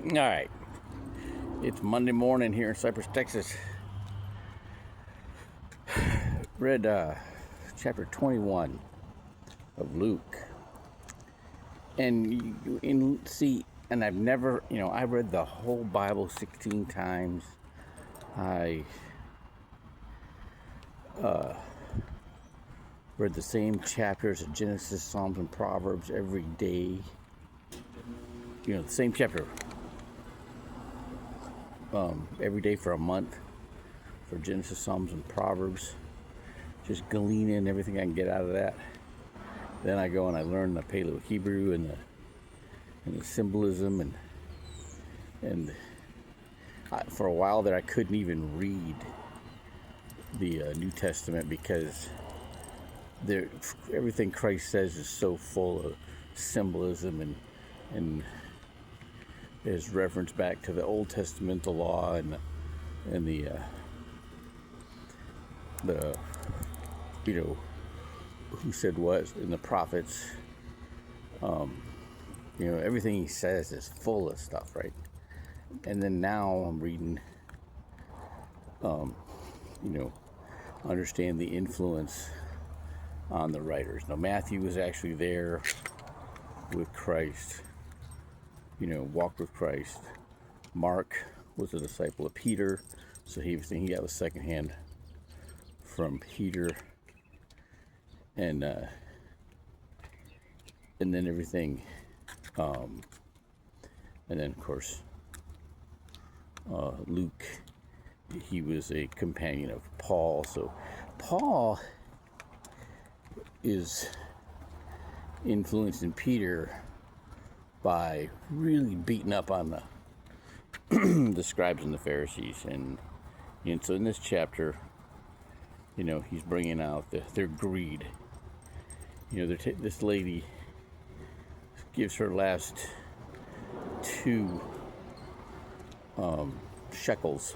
All right, it's Monday morning here in Cypress, Texas. Read chapter 21 of Luke, and see, and I've never, I read the whole Bible 16 times. I read the same chapters of Genesis, Psalms, and Proverbs every day. The same chapter every day for a month for Genesis, Psalms, and Proverbs. Just gleaning everything I can get out of that. Then I go and I learn the Paleo Hebrew and the symbolism and for a while there I couldn't even read the New Testament because everything Christ says is so full of symbolism and is reference back to the Old Testament, the law and the who said what in the prophets. Everything he says is full of stuff, right? And then now I'm reading, understand the influence on the writers. Now Matthew was actually there with Christ, walked with Christ. Mark was a disciple of Peter, so he got a secondhand from Peter, and then everything, and then of course Luke, he was a companion of Paul. So Paul is influencing Peter by really beating up on the scribes and the Pharisees, and so in this chapter, he's bringing out their greed. This lady gives her last 2 shekels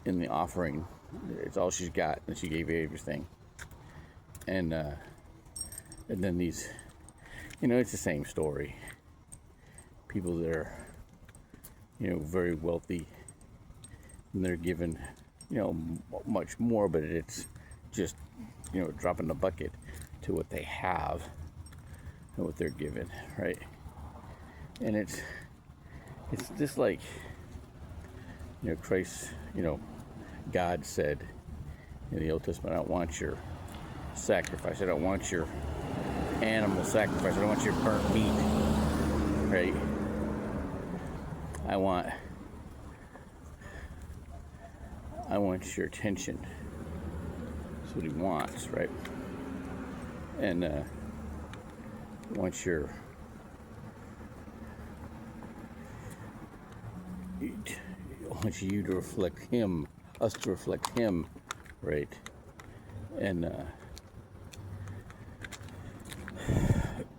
in the offering. It's all she's got, and she gave everything. And then these, it's the same story. People that are, very wealthy, and they're given, much more, but it's just, dropping the bucket to what they have and what they're given, right? And it's just like, Christ, God said in the Old Testament, I don't want your sacrifice. I don't want your animal sacrifice. I don't want your burnt meat, right? I want your attention. That's what he wants, right? And wants you to reflect him, us to reflect him, right? And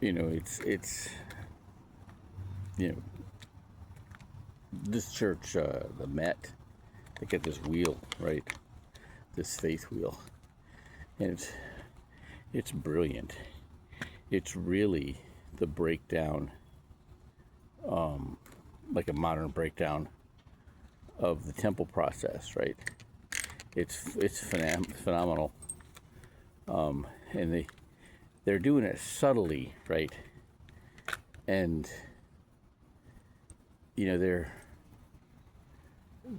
it's this church, the Met, they got this wheel, right? This faith wheel, and it's brilliant. It's really the breakdown, like a modern breakdown of the temple process, right? It's phenomenal, and they're doing it subtly, right? And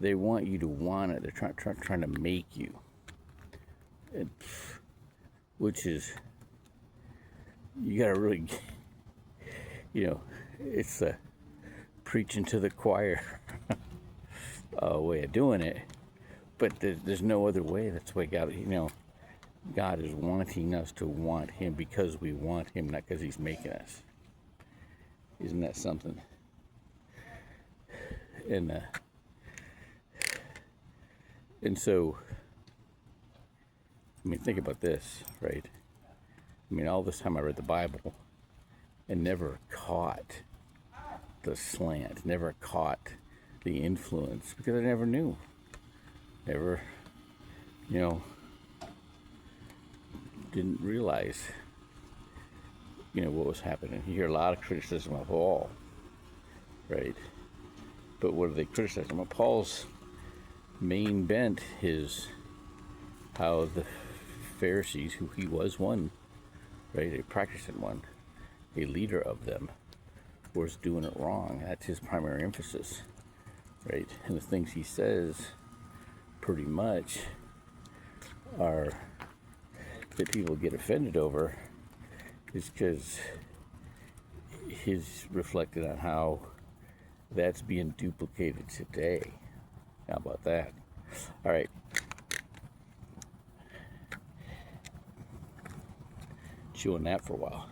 they want you to want it. They're trying to make you, which is, you gotta really, it's a preaching to the choir way of doing it, but there's no other way. That's why God is wanting us to want him because we want him, not because he's making us. Isn't that something? And so, think about this, right? All this time I read the Bible and never caught the slant, never caught the influence, because I never knew. Never, didn't realize, what was happening. You hear a lot of criticism of all, right? But what do they criticize him? Well, Paul's main bent is how the Pharisees, who he was one, right, a practicing one, a leader of them, was doing it wrong. That's his primary emphasis, right? And the things he says pretty much are that people get offended over is because he's reflected on how that's being duplicated today. How about that? All right. Chewing that for a while.